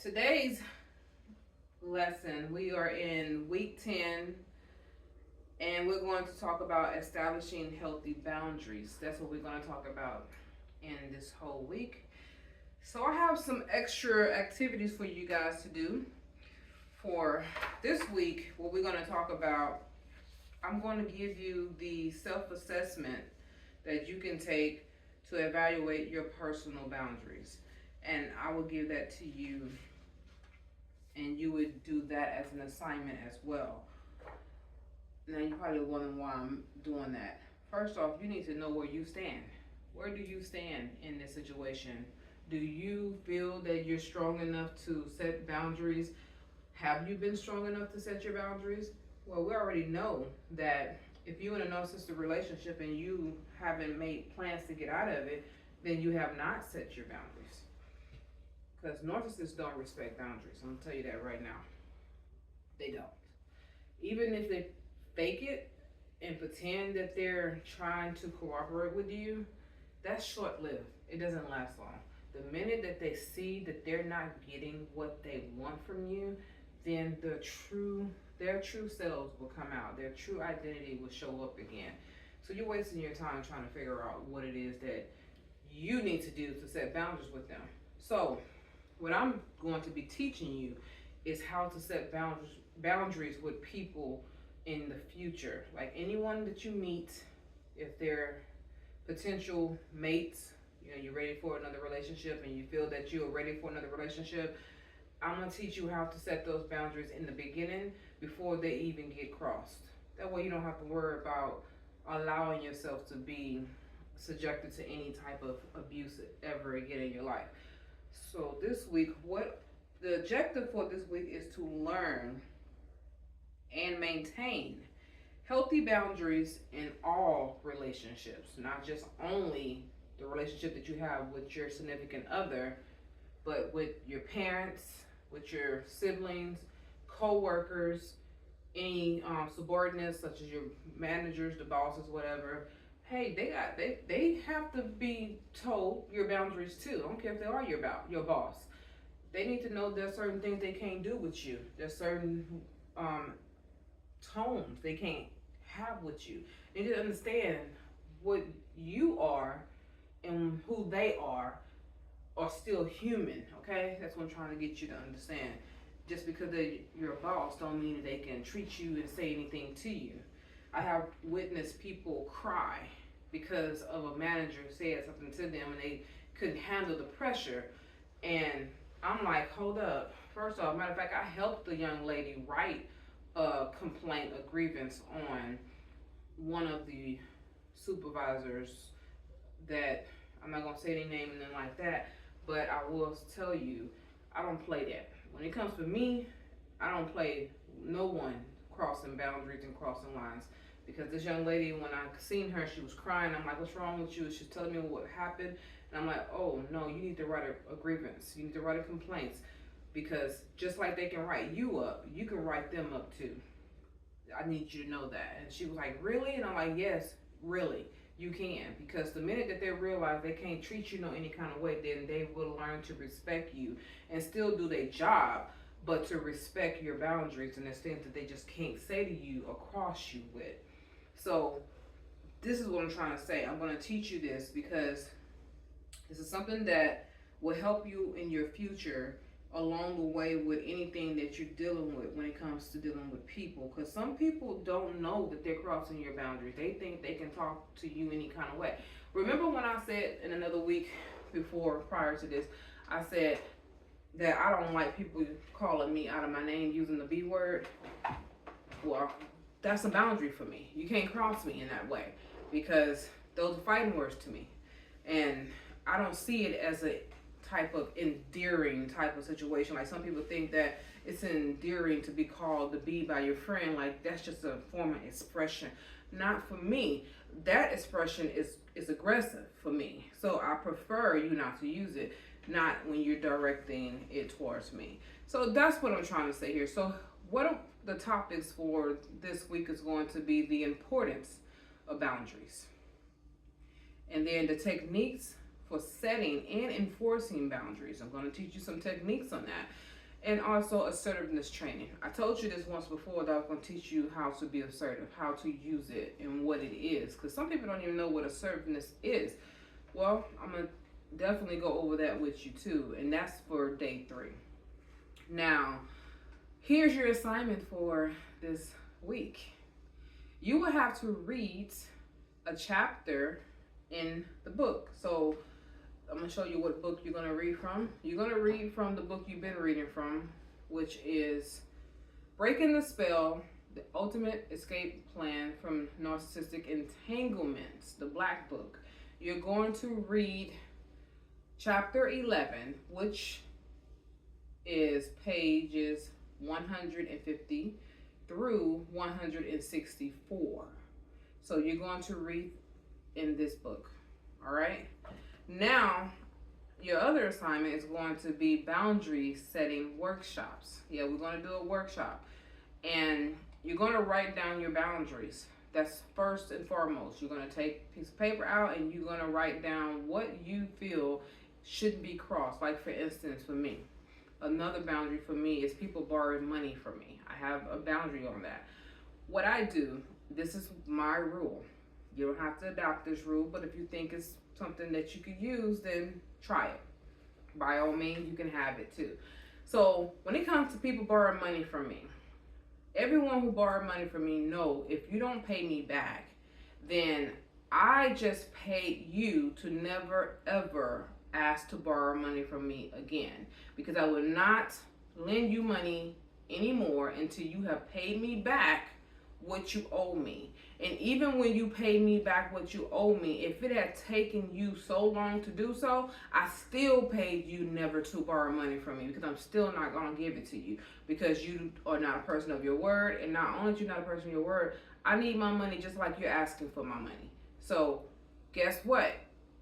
Today's lesson, we are in week 10, and we're going to talk about establishing healthy boundaries. That's what we're going to talk about in this whole week. So, I have some extra activities for you guys to do for this week. What we're going to talk about, I'm going to give you the self assessment that you can take to evaluate your personal boundaries. And I will give that to you, and you would do that as an assignment as well. Now you're probably wondering why I'm doing that. First off, you need to know where you stand. Where do you stand in this situation? Do you feel that you're strong enough to set boundaries? Have you been strong enough to set your boundaries? Well, we already know that if you're in a narcissistic relationship and you haven't made plans to get out of it, then you have not set your boundaries. Because narcissists don't respect boundaries. I'm gonna tell you that right now. They don't. Even if they fake it and pretend that they're trying to cooperate with you, that's short lived. It doesn't last long. The minute that they see that they're not getting what they want from you, then their true selves will come out. Their true identity will show up again. So you're wasting your time trying to figure out what it is that you need to do to set boundaries with them. So what I'm going to be teaching you is how to set boundaries with people in the future. Like anyone that you meet, if they're potential mates, you're ready for another relationship and you feel that you are ready for another relationship, I'm going to teach you how to set those boundaries in the beginning before they even get crossed. That way you don't have to worry about allowing yourself to be subjected to any type of abuse ever again in your life. So this week, what the objective for this week is to learn and maintain healthy boundaries in all relationships, not just only the relationship that you have with your significant other, but with your parents, with your siblings, co-workers, any subordinates such as your managers, the bosses, whatever. Hey, they have to be told your boundaries too. I don't care if they are your boss. They need to know there's certain things they can't do with you. There's certain tones they can't have with you. They need to understand what you are and who they are still human. Okay, that's what I'm trying to get you to understand. Just because you're a boss don't mean that they can treat you and say anything to you. I have witnessed people cry because of a manager said something to them and they couldn't handle the pressure. And I'm like, hold up. First off, matter of fact, I helped the young lady write a complaint, a grievance on one of the supervisors that I'm not gonna say any name and then like that, but I will tell you, I don't play that. When it comes to me, I don't play no one crossing boundaries and crossing lines. Because this young lady, when I seen her, she was crying. I'm like, what's wrong with you? She's telling me what happened. And I'm like, oh, no, you need to write a grievance. You need to write a complaint. Because just like they can write you up, you can write them up too. I need you to know that. And she was like, really? And I'm like, yes, really. You can. Because the minute that they realize they can't treat you any kind of way, then they will learn to respect you and still do their job, but to respect your boundaries and the things that they just can't say to you or cross you with. So this is what I'm trying to say. I'm going to teach you this because this is something that will help you in your future along the way with anything that you're dealing with when it comes to dealing with people. Because some people don't know that they're crossing your boundaries. They think they can talk to you any kind of way. Remember when I said in another week prior to this, I said that I don't like people calling me out of my name using the B word? Well, that's a boundary for me. You can't cross me in that way because those are fighting words to me. And I don't see it as a type of endearing type of situation. Like some people think that it's endearing to be called the B by your friend. Like that's just a form of expression. Not for me. That expression is aggressive for me. So I prefer you not to use it, not when you're directing it towards me. So that's what I'm trying to say here. So what the topics for this week is going to be the importance of boundaries. And then the techniques for setting and enforcing boundaries. I'm going to teach you some techniques on that. and also assertiveness training. I told you this once before that I was going to teach you how to be assertive, how to use it, and what it is. Because some people don't even know what assertiveness is. Well, I'm going to definitely go over that with you too, and that's for day 3. Now, here's your assignment for this week. You will have to read a chapter in the book. So I'm going to show you what book you're going to read from. You're going to read from the book you've been reading from, which is Breaking the Spell, The Ultimate Escape Plan from Narcissistic Entanglements, the Black Book. You're going to read chapter 11, which is pages 150 through 164. So you're going to read in this book. All right. Now, your other assignment is going to be boundary setting workshops. Yeah, we're going to do a workshop. And you're going to write down your boundaries. That's first and foremost. You're going to take a piece of paper out and you're going to write down what you feel shouldn't be crossed. Like, for instance, for me, another boundary for me is people borrowing money from me. I have a boundary on that. What I do, this is my rule. You don't have to adopt this rule, but if you think it's something that you could use, then try it. By all means, you can have it too. So when it comes to people borrowing money from me, everyone who borrowed money from me know if you don't pay me back, then I just paid you to never ever ask to borrow money from me again, because I will not lend you money anymore until you have paid me back what you owe me. And even when you pay me back what you owe me, if it had taken you so long to do so, I still paid you never to borrow money from me, because I'm still not going to give it to you, because you are not a person of your word. And not only are you not a person of your word, I need my money just like you're asking for my money. So guess what?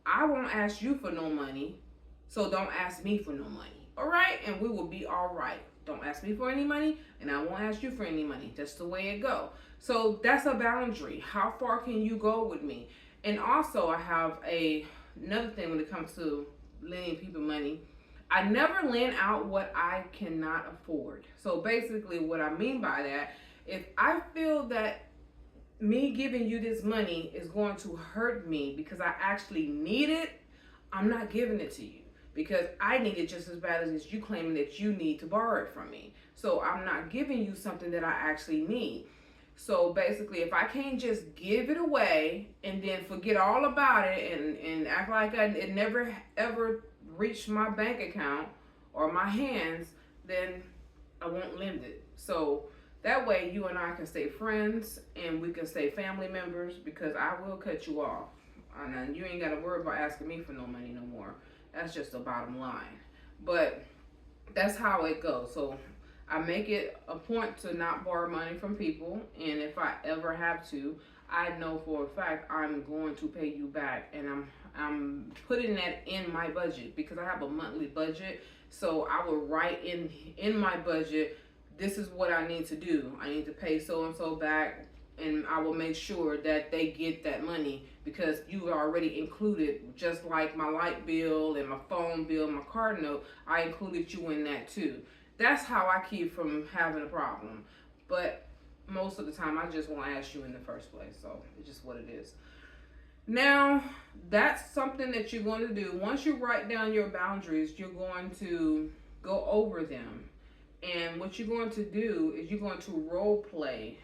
I won't ask you for no money, so don't ask me for no money. All right? And we will be all right. Don't ask me for any money, and I won't ask you for any money. That's the way it go. So that's a boundary. How far can you go with me? And also, I have another thing when it comes to lending people money. I never lend out what I cannot afford. So basically, what I mean by that, if I feel that me giving you this money is going to hurt me because I actually need it, I'm not giving it to you, because I need it just as bad as you claiming that you need to borrow it from me. So I'm not giving you something that I actually need. So basically, if I can't just give it away and then forget all about it and act like it never ever reached my bank account or my hands, then I won't lend it. So that way you and I can stay friends and we can stay family members, because I will cut you off. And you ain't got to worry about asking me for no money no more. That's just the bottom line. But that's how it goes. So I make it a point to not borrow money from people. And if I ever have to, I know for a fact I'm going to pay you back. And I'm putting that in my budget, because I have a monthly budget. So I will write in my budget, this is what I need to do. I need to pay so-and-so back, and I will make sure that they get that money, because you are already included, just like my light bill and my phone bill, my card note, I included you in that too. That's how I keep from having a problem. But most of the time, I just won't ask you in the first place. So it's just what it is. Now, that's something that you're going to do. Once you write down your boundaries, you're going to go over them. And what you're going to do is you're going to role play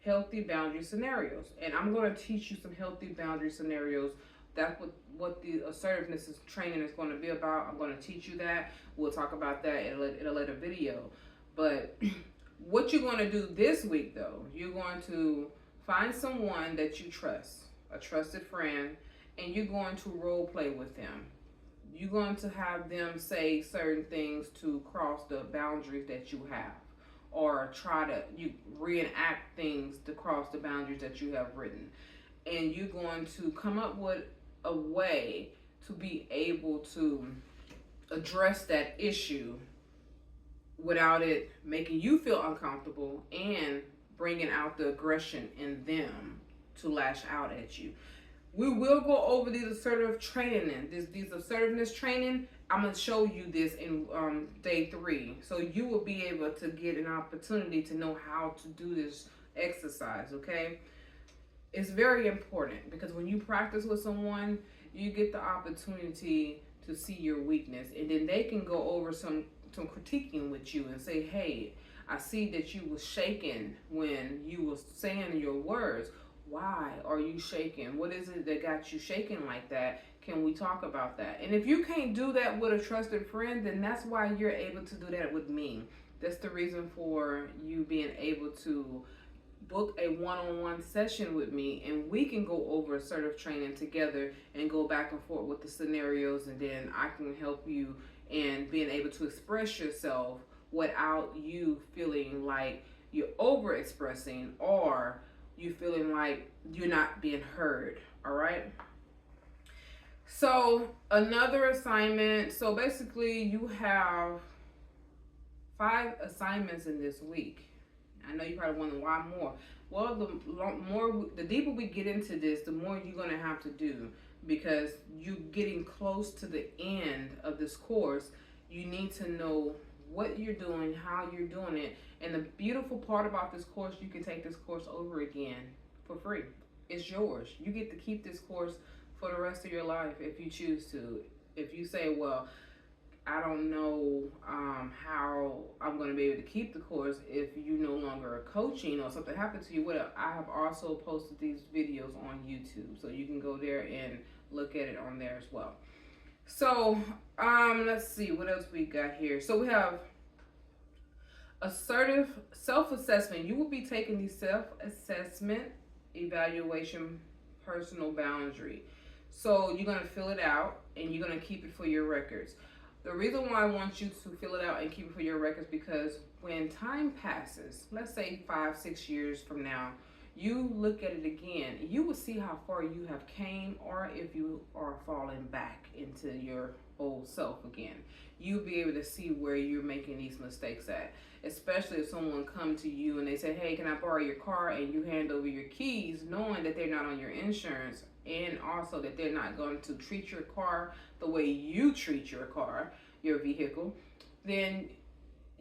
healthy boundary scenarios. And I'm going to teach you some healthy boundary scenarios. That's what the assertiveness training is going to be about. I'm going to teach you that. We'll talk about that in a later video. But what you're going to do this week, though, you're going to find someone that you trust, a trusted friend, and you're going to role play with them. You're going to have them say certain things to cross the boundaries that you have, or try to reenact things to cross the boundaries that you have written. And you're going to come up with a way to be able to address that issue without it making you feel uncomfortable and bringing out the aggression in them to lash out at you. We will go over these assertive training, these assertiveness training I'm gonna show you this in day 3, so you will be able to get an opportunity to know how to do this exercise. Okay, it's very important because when you practice with someone, you get the opportunity to see your weakness, and then they can go over some critiquing with you and say, "Hey, I see that you was shaking when you was saying your words. Why are you shaking? What is it that got you shaking like that? Can we talk about that?" And if you can't do that with a trusted friend, then that's why you're able to do that with me. That's the reason for you being able to book a one-on-one session with me, and we can go over assertive training together and go back and forth with the scenarios, and then I can help you in being able to express yourself without you feeling like you're over expressing or you feeling like you're not being heard. All right, so another assignment, so basically you have 5 assignments in this week. I know you probably wondering why more. Well, the deeper we get into this, the more you're gonna have to do, because you getting close to the end of this course. You need to know what you're doing, how you're doing it, and the beautiful part about this course, you can take this course over again for free. It's yours. You get to keep this course for the rest of your life if you choose to. If you say, well, I don't know how I'm going to be able to keep the course if you no longer are coaching or something happened to you. What I have also posted these videos on YouTube, so you can go there and look at it on there as well. So let's see what else we got here. So we have assertive self-assessment. You will be taking the self-assessment evaluation personal boundary. So you're going to fill it out and you're going to keep it for your records. The reason why I want you to fill it out and keep it for your records, because when time passes, let's say 5-6 years from now, you look at it again, you will see how far you have came, or if you are falling back into your old self again. You'll be able to see where you're making these mistakes at. Especially if someone come to you and they say, "Hey, can I borrow your car?" and you hand over your keys, knowing that they're not on your insurance, and also that they're not going to treat your car the way you treat your car, your vehicle, then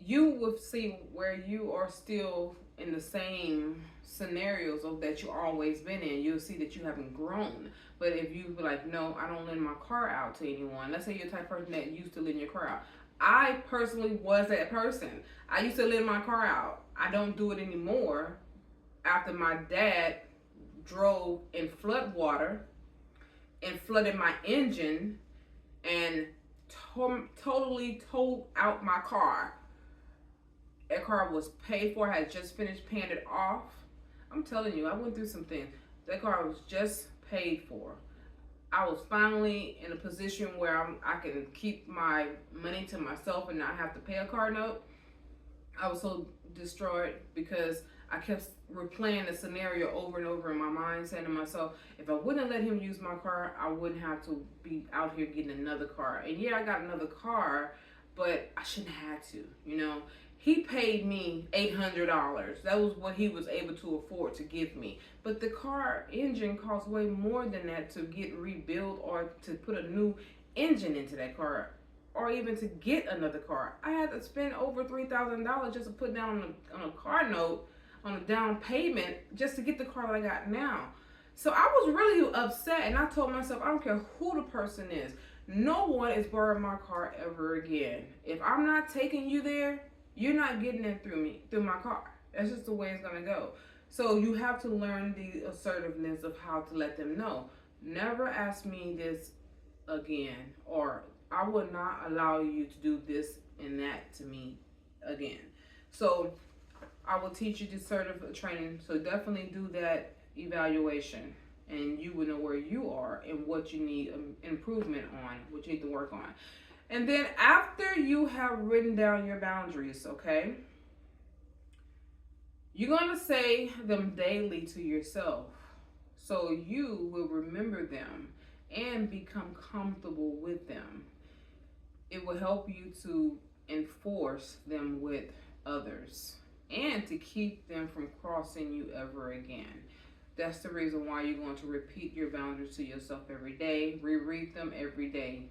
you will see where you are still in the same scenarios of that you always been in. You'll see that you haven't grown. But if you be like, "No, I don't lend my car out to anyone." Let's say you're the type of person that used to lend your car out. I personally was that person. I used to lend my car out. I don't do it anymore after my dad drove in flood water and flooded my engine and totally towed out my car. That car was paid for. I had just finished paying it off. I'm telling you, I went through some things. That car was just paid for. I was finally in a position where I can keep my money to myself and not have to pay a car note. I was so destroyed because I kept replaying the scenario over and over in my mind, saying to myself, if I wouldn't let him use my car, I wouldn't have to be out here getting another car. And yeah, I got another car, but I shouldn't have had to, you know. He paid me $800. That was what he was able to afford to give me. But the car engine costs way more than that to get rebuilt or to put a new engine into that car, or even to get another car. I had to spend over $3,000 just to put down on a car note, on a down payment, just to get the car that I got now. So I was really upset, and I told myself, I don't care who the person is. No one is borrowing my car ever again. If I'm not taking you there, you're not getting it through my car. That's just the way it's gonna go. So you have to learn the assertiveness of how to let them know. Never ask me this again, or I would not allow you to do this and that to me again. So I will teach you the assertive training. So definitely do that evaluation, and you will know where you are and what you need improvement on, what you need to work on. And then after you have written down your boundaries, okay, you're going to say them daily to yourself, so you will remember them and become comfortable with them. It will help you to enforce them with others and to keep them from crossing you ever again. That's the reason why you're going to repeat your boundaries to yourself every day, reread them every day.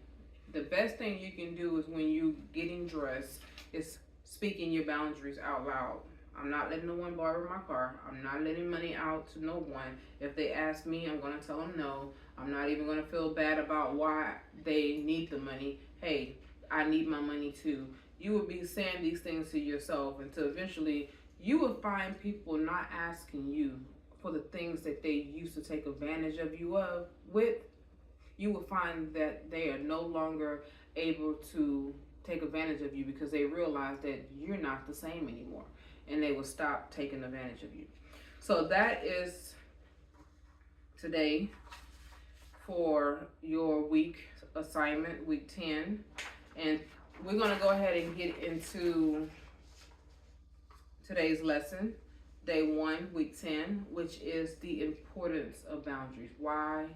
the best thing you can do is when you getting dressed is speaking your boundaries out loud. I'm not letting no one borrow my car. I'm not letting money out to no one. If they ask me, I'm going to tell them no. I'm not even going to feel bad about why they need the money. Hey, I need my money too. You will be saying these things to yourself until eventually you will find people not asking you for the things that they used to take advantage of you with. You will find that they are no longer able to take advantage of you because they realize that you're not the same anymore, and they will stop taking advantage of you. So that is today for your week assignment, week 10. And we're going to go ahead and get into today's lesson, day 1, week 10, which is the importance of boundaries. Why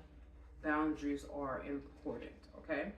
boundaries are important, okay?